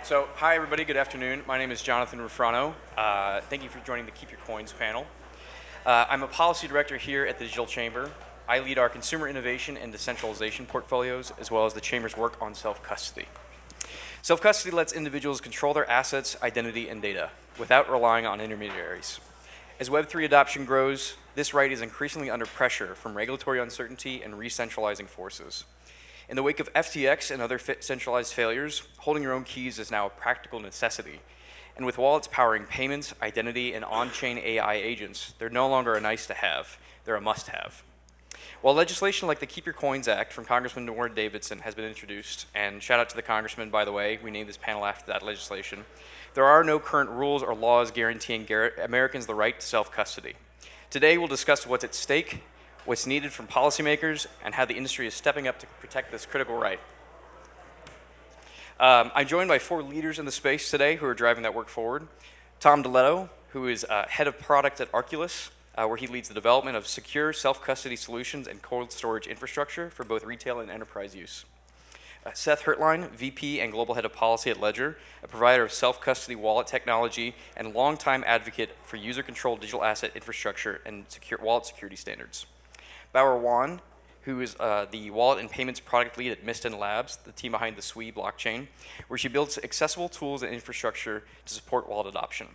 Hi everybody, good afternoon. My name is Jonathan Rufrano. Thank you for joining the Keep Your Coins panel. I'm a policy director here at the Digital Chamber. I lead our consumer innovation and decentralization portfolios, as well as the Chamber's work on self-custody. Self-custody lets individuals control their assets, identity, and data without relying on intermediaries. As Web3 adoption grows, this right is increasingly under pressure from regulatory uncertainty and re-centralizing forces. In the wake of FTX and other centralized failures, holding your own keys is now a practical necessity. And with wallets powering payments, identity, and on-chain AI agents, they're no longer a nice-to-have, they're a must-have. While legislation like the Keep Your Coins Act from Congressman Warren Davidson has been introduced, and shout out to the congressman, by the way, we named this panel after that legislation, there are no current rules or laws guaranteeing Americans the right to self-custody. Today, we'll discuss what's at stake, what's needed from policymakers, and how the industry is stepping up to protect this critical right. I'm joined by 4 leaders in the space today who are driving that work forward. Tom Deletto, who is head of product at Arculus, where he leads the development of secure self-custody solutions and cold storage infrastructure for both retail and enterprise use. Seth Hertlein, VP and Global Head of Policy at Ledger, a provider of self-custody wallet technology and longtime advocate for user-controlled digital asset infrastructure and wallet security standards. Bauer Wann, who is the wallet and payments product lead at Miston Labs, the team behind the SWE blockchain, where she builds accessible tools and infrastructure to support wallet adoption.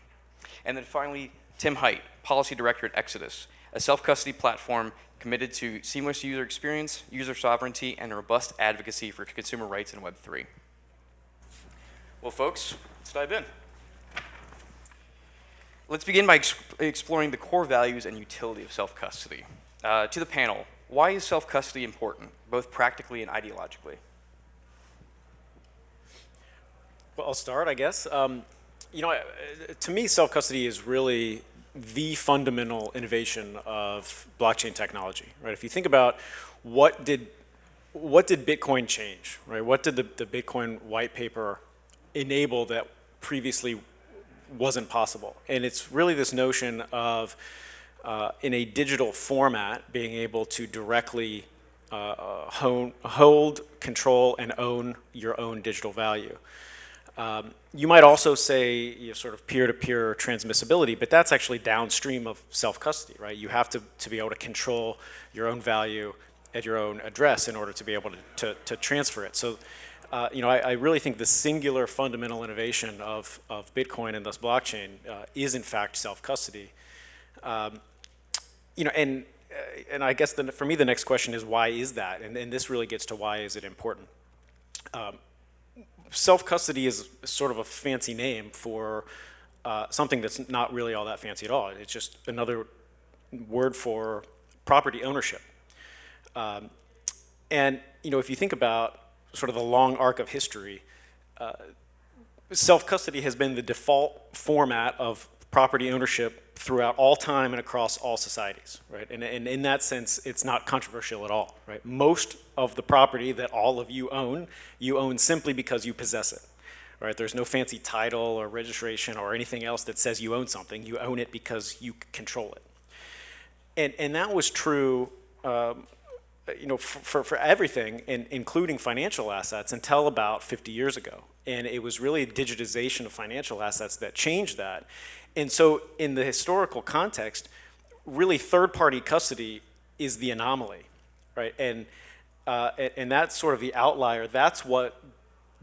And then finally, Tim Hite, policy director at Exodus, a self-custody platform committed to seamless user experience, user sovereignty, and robust advocacy for consumer rights in Web3. Well, folks, let's dive in. Let's begin by exploring the core values and utility of self-custody. To the panel, why is self-custody important, both practically and ideologically? Well, I'll start, I guess. To me, self-custody is really the fundamental innovation of blockchain technology, right? If you think about what did Bitcoin change, right? What did the Bitcoin white paper enable that previously wasn't possible? And it's really this notion of in a digital format, being able to directly hold, control, and own your own digital value. You might also say sort of peer-to-peer transmissibility, but that's actually downstream of self-custody, right? You have to be able to control your own value at your own address in order to be able to transfer it. So, I really think the singular fundamental innovation of Bitcoin and thus blockchain is in fact self-custody. And I guess for me the next question is, why is that? And this really gets to why is it important. Self-custody is sort of a fancy name for something that's not really all that fancy at all. It's just another word for property ownership. And if you think about sort of the long arc of history, self-custody has been the default format of property ownership throughout all time and across all societies, right? And in that sense, it's not controversial at all, right? Most of the property that all of you own simply because you possess it, right? There's no fancy title or registration or anything else that says you own something. You own it because you control it. And that was true, for everything, including financial assets, until about 50 years ago. And it was really digitization of financial assets that changed that. And so in the historical context, really third-party custody is the anomaly, right? And that's sort of the outlier. That's what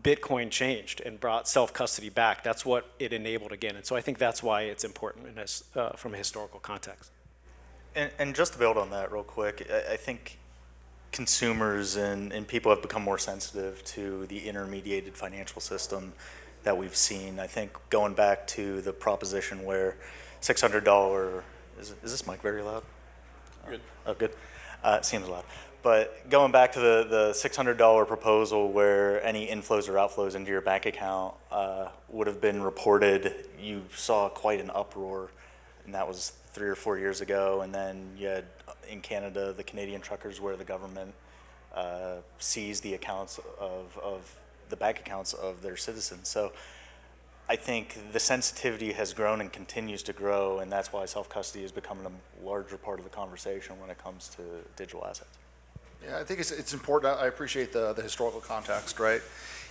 Bitcoin changed and brought self-custody back. That's what it enabled again. And so I think that's why it's important from a historical context. And just to build on that real quick, I think consumers and people have become more sensitive to the intermediated financial system that we've seen. I think going back to the proposition where $600, is this mic very loud? Good. Oh, good. It seems loud. But going back to the $600 proposal where any inflows or outflows into your bank account would have been reported, you saw quite an uproar, and that was 3 or 4 years ago. And then you had in Canada the Canadian truckers, where the government seized the accounts of the bank accounts of their citizens. So I think the sensitivity has grown and continues to grow, and that's why self-custody is becoming a larger part of the conversation when it comes to digital assets. Yeah, I think it's important. I appreciate the historical context, right?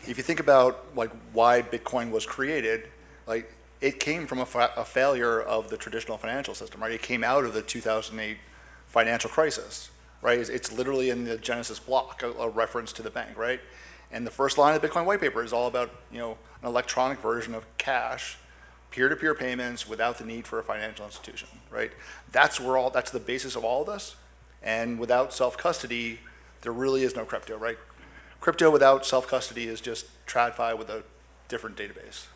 if you think about like why Bitcoin was created, like it came from a failure of the traditional financial system, right? It came out of the 2008 financial crisis, right? It's literally in the Genesis block, a reference to the bank, right? And the first line of the Bitcoin white paper is all about, an electronic version of cash, peer-to-peer payments without the need for a financial institution, right? That's the basis of all of this. And without self-custody, there really is no crypto, right? Crypto without self-custody is just TradFi with a different database.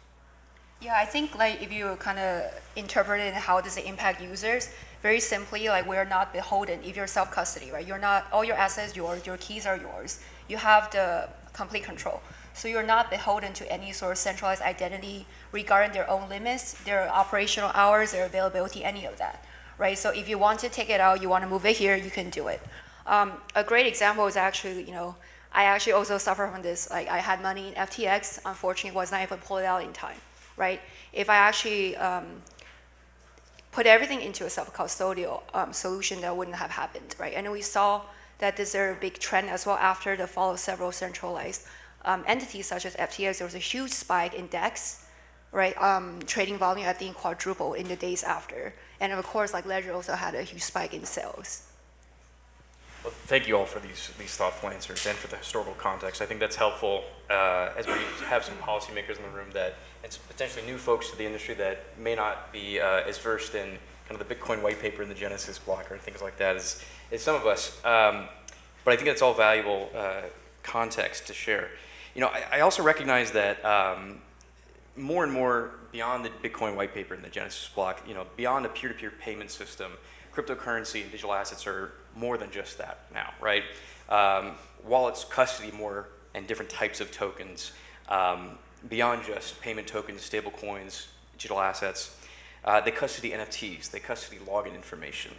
Yeah, I think like if you kind of interpret it, how does it impact users? Very simply, like we're not beholden if you're self-custody, right? You're not, all your assets yours, your keys are yours. You have the complete control. So you're not beholden to any sort of centralized identity regarding their own limits, their operational hours, their availability, any of that, right? So if you want to take it out, you want to move it here, you can do it. A great example is actually, I actually also suffer from this. Like I had money in FTX, unfortunately was not able to pull it out in time, right? If I actually put everything into a self-custodial solution, that wouldn't have happened, right? And we saw that this is a big trend as well after the fall of several centralized entities such as FTX. There was a huge spike in DEX, right? Trading volume, I think, quadrupled in the days after. And of course, like Ledger also had a huge spike in sales. Well, thank you all for these thoughtful answers and for the historical context. I think that's helpful as we have some policymakers in the room and some potentially new folks to the industry that may not be as versed in kind of the Bitcoin white paper and the Genesis block or things like that as some of us. But I think that's all valuable context to share. I also recognize that more and more beyond the Bitcoin white paper and the Genesis block, beyond a peer-to-peer payment system, cryptocurrency and digital assets are more than just that now, right? Wallets, custody, more and different types of tokens, beyond just payment tokens, stable coins, digital assets. They custody NFTs, they custody login information.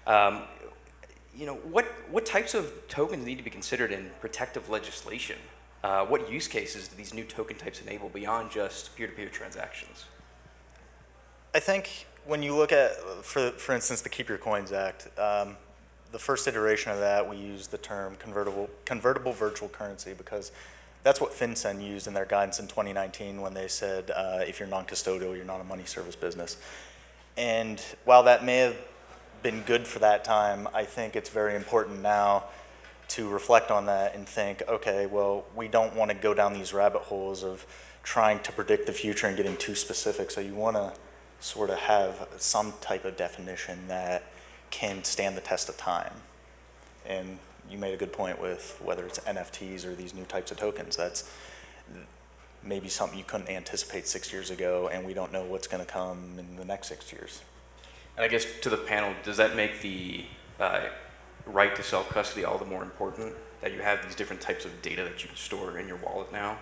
What types of tokens need to be considered in protective legislation? What use cases do these new token types enable beyond just peer-to-peer transactions? I think when you look at, for instance, the Keep Your Coins Act, the first iteration of that, we used the term convertible virtual currency because that's what FinCEN used in their guidance in 2019 when they said, if you're non-custodial, you're not a money service business. And while that may have been good for that time, I think it's very important now to reflect on that and think, okay, well, we don't want to go down these rabbit holes of trying to predict the future and getting too specific. So you want to sort of have some type of definition that can stand the test of time. And you made a good point with whether it's NFTs or these new types of tokens. That's maybe something you couldn't anticipate 6 years ago, and we don't know what's going to come in the next 6 years. And I guess to the panel, does that make the right to self-custody all the more important, that you have these different types of data that you can store in your wallet now?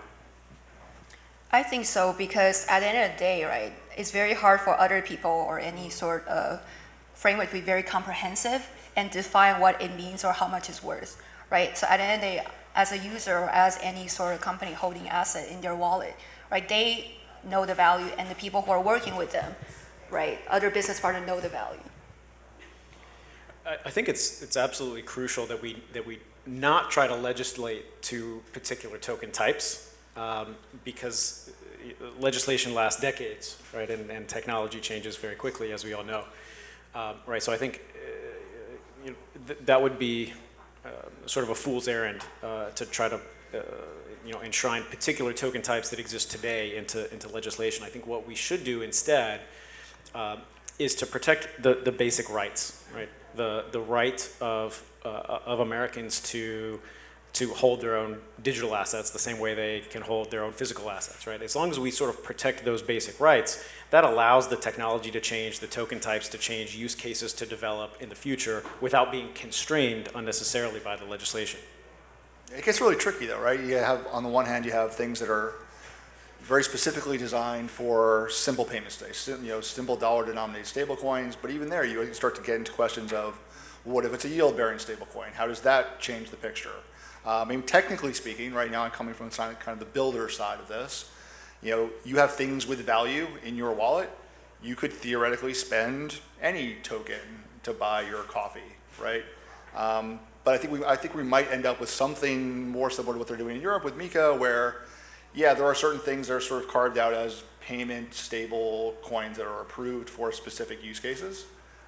I think so, because at the end of the day, right, it's very hard for other people or any sort of framework to be very comprehensive and define what it means or how much it's worth, right? So at the end of the day, as a user or as any sort of company holding asset in their wallet, right, they know the value, and the people who are working with them, right, other business partners know the value. I think it's absolutely crucial that we not try to legislate to particular token types, because legislation lasts decades, right, and technology changes very quickly, as we all know, right. So I think that would be sort of a fool's errand to try to enshrine particular token types that exist today into legislation. I think what we should do instead is to protect the basic rights, right? The right of Americans to hold their own digital assets the same way they can hold their own physical assets, right? As long as we sort of protect those basic rights, that allows the technology to change, the token types to change, use cases to develop in the future without being constrained unnecessarily by the legislation. It gets really tricky though, right? You have, on the one hand, you have things that are very specifically designed for simple payment states, simple dollar-denominated stablecoins. But even there, you start to get into questions of, what if it's a yield-bearing stablecoin? How does that change the picture? I mean, technically speaking, right now I'm coming from kind of the builder side of this. You have things with value in your wallet. You could theoretically spend any token to buy your coffee, right? But I think we might end up with something more similar to what they're doing in Europe with Mika, where Yeah, there are certain things that are sort of carved out as payment stable coins that are approved for specific use cases.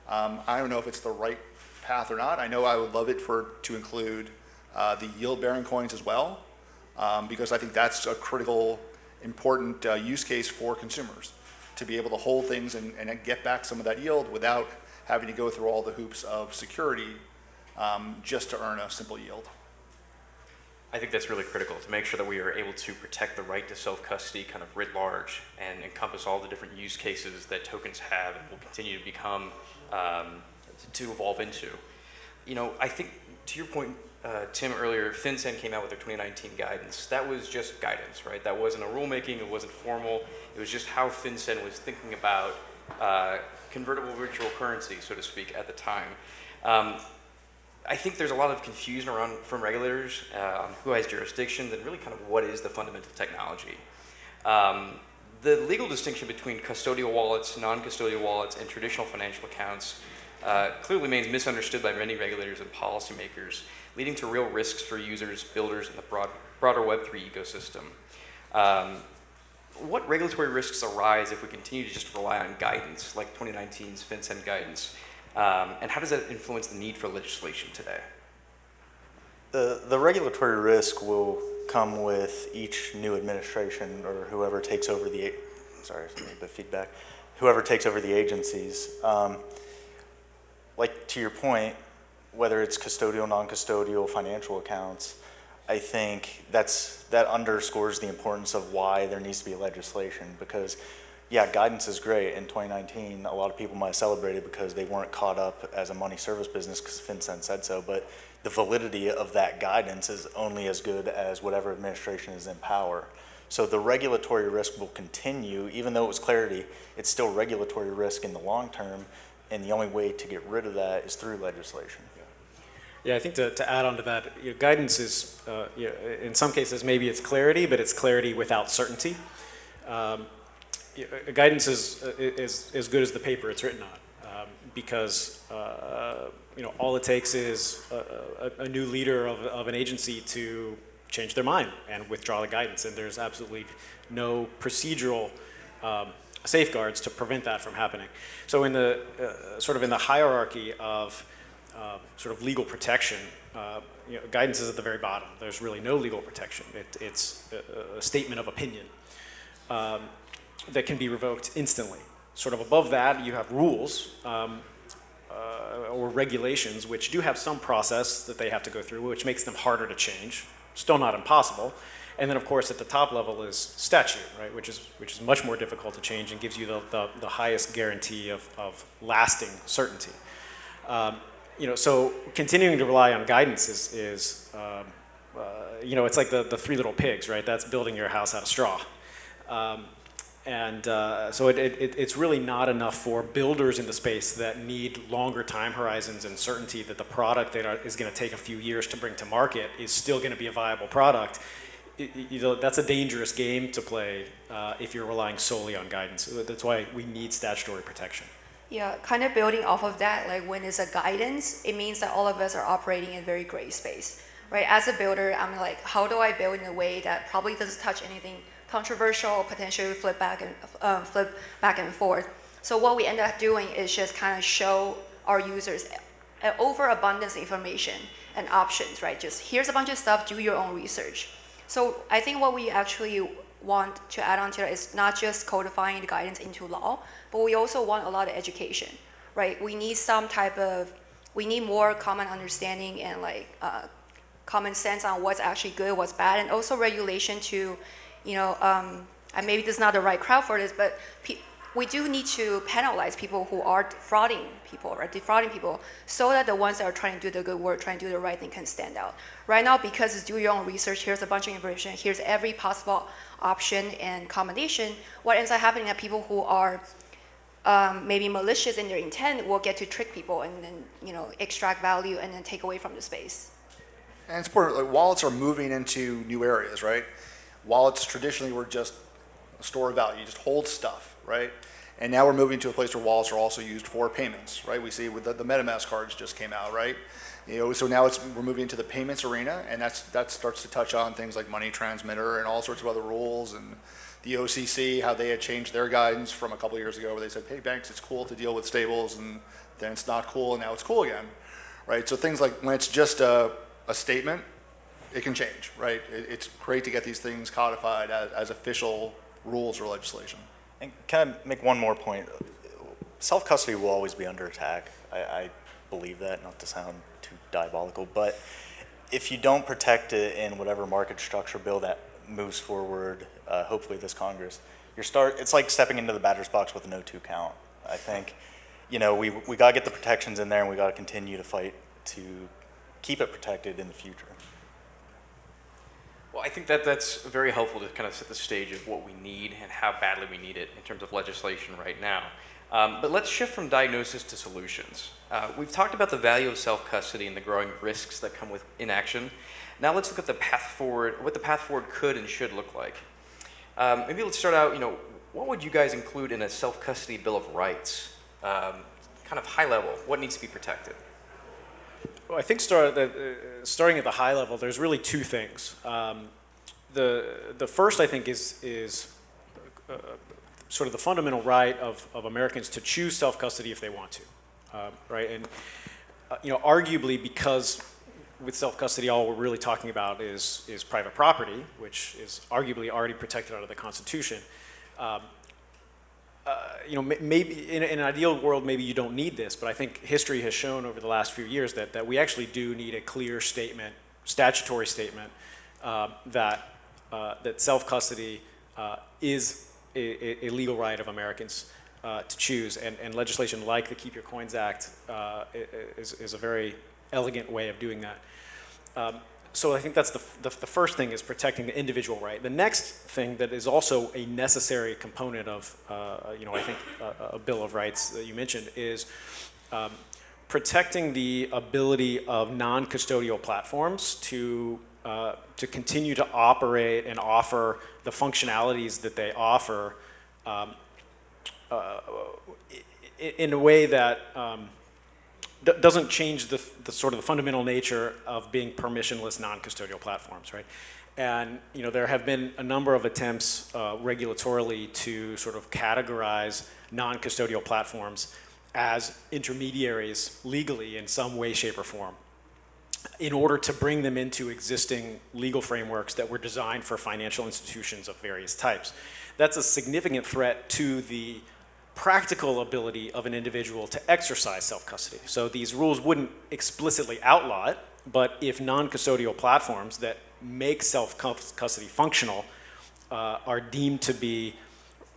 I don't know if it's the right path or not. I know I would love it to include the yield-bearing coins as well, because I think that's a critical, important use case for consumers, to be able to hold things and get back some of that yield without having to go through all the hoops of security just to earn a simple yield. I think that's really critical to make sure that we are able to protect the right to self-custody kind of writ large and encompass all the different use cases that tokens have and will continue to become, to evolve into. You know, I think to your point, Tim, earlier, FinCEN came out with their 2019 guidance. That was just guidance, right? That wasn't a rulemaking, it wasn't formal. It was just how FinCEN was thinking about convertible virtual currency, so to speak, at the time. I think there's a lot of confusion around from regulators on who has jurisdictions and really kind of what is the fundamental technology. The legal distinction between custodial wallets, non-custodial wallets, and traditional financial accounts clearly remains misunderstood by many regulators and policymakers, leading to real risks for users, builders, and the broader Web3 ecosystem. What regulatory risks arise if we continue to just rely on guidance, like 2019's FinCEN guidance? And how does that influence the need for legislation today? The regulatory risk will come with each new administration or whoever takes over whoever takes over the agencies. Like to your point, whether it's custodial, non-custodial financial accounts, I think that underscores the importance of why there needs to be legislation, because yeah, guidance is great. In 2019, a lot of people might have celebrated because they weren't caught up as a money service business because FinCEN said so, but the validity of that guidance is only as good as whatever administration is in power. So the regulatory risk will continue, even though it was clarity, it's still regulatory risk in the long term, and the only way to get rid of that is through legislation. Yeah, I think to add on to that, guidance is, in some cases, maybe it's clarity, but it's clarity without certainty. Guidance is as good as the paper it's written on, because all it takes is a new leader of an agency to change their mind and withdraw the guidance, and there's absolutely no procedural safeguards to prevent that from happening. So in the sort of in the hierarchy of sort of legal protection, guidance is at the very bottom. There's really no legal protection. It's a statement of opinion that can be revoked instantly. Sort of above that, you have rules or regulations, which do have some process that they have to go through, which makes them harder to change. Still not impossible. And then, of course, at the top level is statute, right, which is much more difficult to change and gives you the highest guarantee of lasting certainty. So continuing to rely on guidance is it's like the three little pigs, right? That's building your house out of straw. So it's really not enough for builders in the space that need longer time horizons and certainty that the product that is going to take a few years to bring to market is still going to be a viable product. That's a dangerous game to play if you're relying solely on guidance. That's why we need statutory protection. Yeah, kind of building off of that, like when it's a guidance, it means that all of us are operating in a very gray space, right? As a builder, I'm like, how do I build in a way that probably doesn't touch anything controversial, potentially flip back and forth? So what we end up doing is just kind of show our users an overabundance of information and options, right? Just here's a bunch of stuff, do your own research. So I think what we actually want to add on to that is not just codifying the guidance into law, but we also want a lot of education, right? We need we need more common understanding and common sense on what's actually good, what's bad, and also regulation to, and maybe this is not the right crowd for this, but we do need to penalize people who are defrauding people, right? Defrauding people, so that the ones that are trying to do the good work, trying to do the right thing can stand out. Right now, because it's do your own research, here's a bunch of information, here's every possible option and combination, what ends up happening is that people who are maybe malicious in their intent will get to trick people and then, extract value and then take away from the space. And it's important, like wallets are moving into new areas, right? Wallets traditionally were just a store of value, you just hold stuff, right? And now we're moving to a place where wallets are also used for payments, right? We see with the MetaMask cards just came out, right? So now we're moving into the payments arena, and that starts to touch on things like money transmitter and all sorts of other rules, and the OCC, how they had changed their guidance from a couple of years ago where they said, hey, banks, it's cool to deal with stables, and then it's not cool, and now it's cool again, right? So things like when it's just a statement, it can change, right? It's great to get these things codified as official rules or legislation. And can I make one more point? Self-custody will always be under attack. I believe that, not to sound too diabolical, but if you don't protect it in whatever market structure bill that moves forward, hopefully this Congress, it's like stepping into the batter's box with a no-two count. I think, we got to get the protections in there, and we got to continue to fight to keep it protected in the future. Well, I think that's very helpful to kind of set the stage of what we need and how badly we need it in terms of legislation right now. But let's shift from diagnosis to solutions. We've talked about the value of self-custody and the growing risks that come with inaction. Now let's look at the path forward, what the path forward could and should look like. Maybe let's start out, what would you guys include in a self-custody Bill of Rights? Kind of high level, what needs to be protected? Well, I think starting at the high level, there's really two things. The first, I think, is sort of the fundamental right of Americans to choose self-custody if they want to, right? And arguably, because with self-custody, all we're really talking about is private property, which is arguably already protected under the Constitution. Maybe in an ideal world, maybe you don't need this, but I think history has shown over the last few years that we actually do need a clear statement, statutory statement, that self-custody is a legal right of Americans to choose, and legislation like the Keep Your Coins Act is a very elegant way of doing that. So I think that's the first thing, is protecting the individual right. The next thing that is also a necessary component of, I think a Bill of Rights that you mentioned is protecting the ability of non-custodial platforms to continue to operate and offer the functionalities that they offer in a way that doesn't change the sort of the fundamental nature of being permissionless non-custodial platforms, right? And there have been a number of attempts regulatorily to sort of categorize non-custodial platforms as intermediaries legally in some way, shape, or form, in order to bring them into existing legal frameworks that were designed for financial institutions of various types. That's a significant threat to the practical ability of an individual to exercise self-custody. So these rules wouldn't explicitly outlaw it, but if non-custodial platforms that make self-custody functional are deemed to be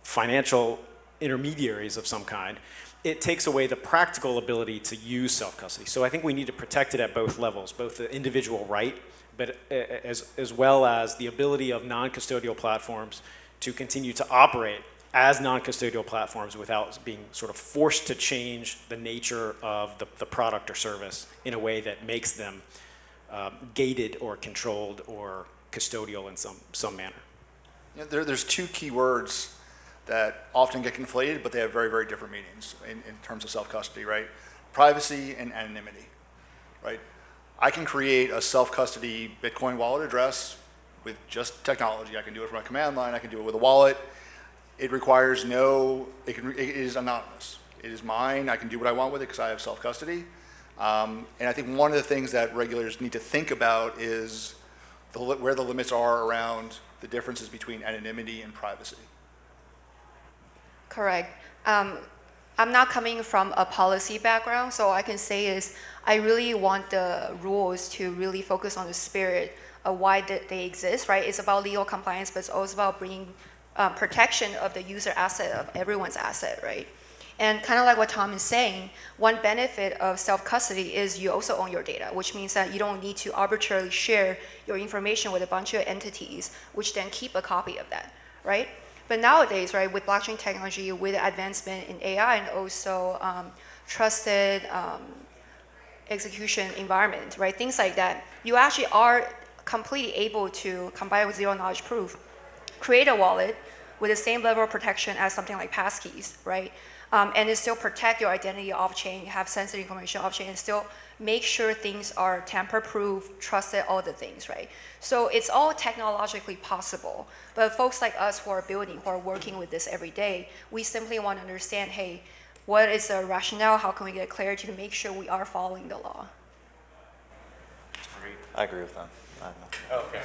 financial intermediaries of some kind, it takes away the practical ability to use self-custody. So I think we need to protect it at both levels, both the individual right, but as well as the ability of non-custodial platforms to continue to operate as non-custodial platforms without being sort of forced to change the nature of the product or service in a way that makes them gated or controlled or custodial in some manner. There's two key words that often get conflated, but they have very, very different meanings in terms of self-custody, right? Privacy and anonymity, right? I can create a self-custody Bitcoin wallet address with just technology. I can do it from a command line. I can do it with a wallet. It requires it is anonymous. It is mine. I can do what I want with it because I have self-custody. And I think one of the things that regulators need to think about is where the limits are around the differences between anonymity and privacy. Correct. I'm not coming from a policy background, so I can say is I really want the rules to really focus on the spirit of why they exist, right? It's about legal compliance, but it's also about bringing protection of the user asset, of everyone's asset, right? And kind of like what Tom is saying, one benefit of self-custody is you also own your data, which means that you don't need to arbitrarily share your information with a bunch of entities, which then keep a copy of that, right? But nowadays, right, with blockchain technology, with advancement in AI and also trusted execution environment, right, things like that, you actually are completely able to, combine with zero knowledge proof, create a wallet, with the same level of protection as something like passkeys, right? And it still protect your identity off-chain, have sensitive information off-chain, and still make sure things are tamper-proof, trusted, all the things, right? So it's all technologically possible. But folks like us who are building, who are working with this every day, we simply want to understand, hey, what is the rationale? How can we get clarity to make sure we are following the law? I agree with them. I don't know. Okay.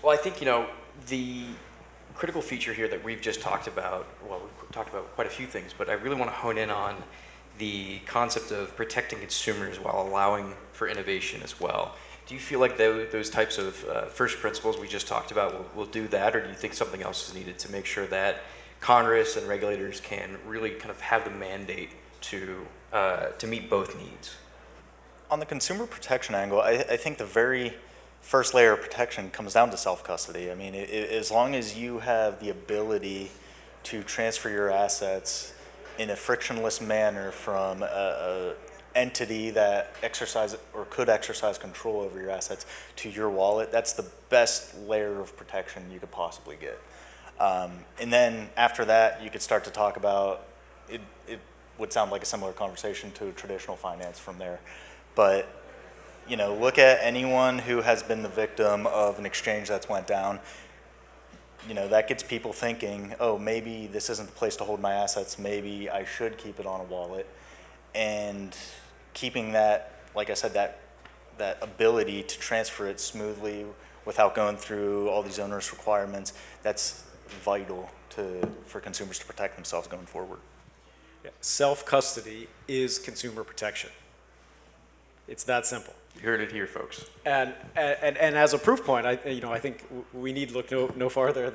Well, I think, the critical feature here that we've just talked about, well, we've talked about quite a few things, but I really want to hone in on the concept of protecting consumers while allowing for innovation as well. Do you feel like those types of first principles we just talked about will do that, or do you think something else is needed to make sure that Congress and regulators can really kind of have the mandate to meet both needs? On the consumer protection angle, I think the very first layer of protection comes down to self-custody. I mean, as long as you have the ability to transfer your assets in a frictionless manner from a entity that could exercise control over your assets to your wallet, that's the best layer of protection you could possibly get. And then after that, you could start to talk about, it would sound like a similar conversation to traditional finance from there. But look at anyone who has been the victim of an exchange that's went down. That gets people thinking, oh, maybe this isn't the place to hold my assets. Maybe I should keep it on a wallet. And keeping that, like I said, that ability to transfer it smoothly without going through all these onerous requirements, that's vital for consumers to protect themselves going forward. Yeah. Self-custody is consumer protection. It's that simple. You heard it here, folks. And as a proof point, I think we need look no farther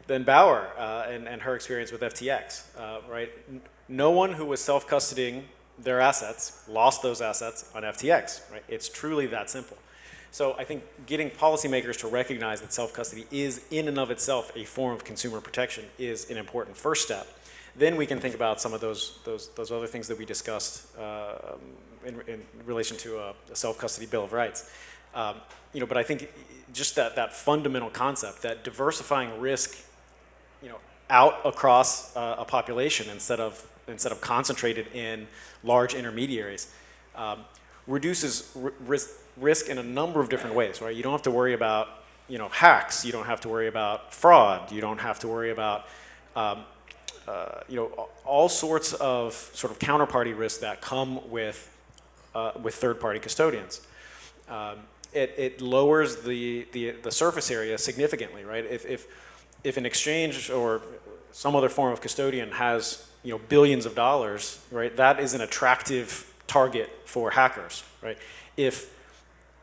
than Bauer and her experience with FTX, right? No one who was self-custodying their assets lost those assets on FTX, right? It's truly that simple. So I think getting policymakers to recognize that self-custody is in and of itself a form of consumer protection is an important first step. Then we can think about some of those other things that we discussed in relation to a self-custody Bill of Rights. But I think just that fundamental concept that diversifying risk, out across a population instead of concentrated in large intermediaries, reduces risk in a number of different ways, right? You don't have to worry about hacks. You don't have to worry about fraud. You don't have to worry about all sorts of sort of counterparty risks that come with third-party custodians. It lowers the surface area significantly, right? If an exchange or some other form of custodian has billions of dollars, right, that is an attractive target for hackers, right? If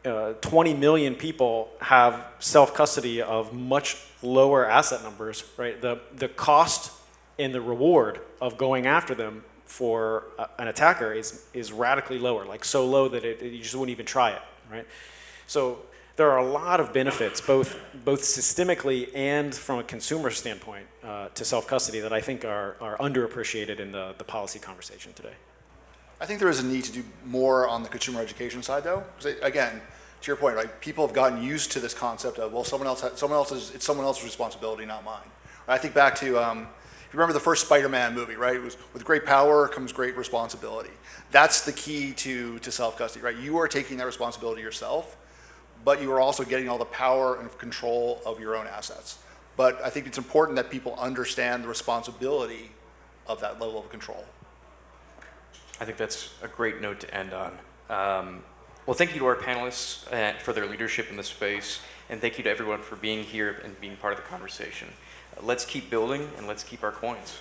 20 million people have self-custody of much lower asset numbers, right, the cost and the reward of going after them for an attacker is radically lower, like so low that you just wouldn't even try it, right? So there are a lot of benefits, both systemically and from a consumer standpoint, to self-custody that I think are underappreciated in the policy conversation today. I think there is a need to do more on the consumer education side, though. Because again, to your point, right? People have gotten used to this concept of, well, it's someone else's responsibility, not mine. I think back to, if you remember the first Spider-Man movie, right? It was with great power comes great responsibility. That's the key to self-custody, right? You are taking that responsibility yourself, but you are also getting all the power and control of your own assets. But I think it's important that people understand the responsibility of that level of control. I think that's a great note to end on. Well, thank you to our panelists for their leadership in this space, and thank you to everyone for being here and being part of the conversation. Let's keep building, and let's keep our coins.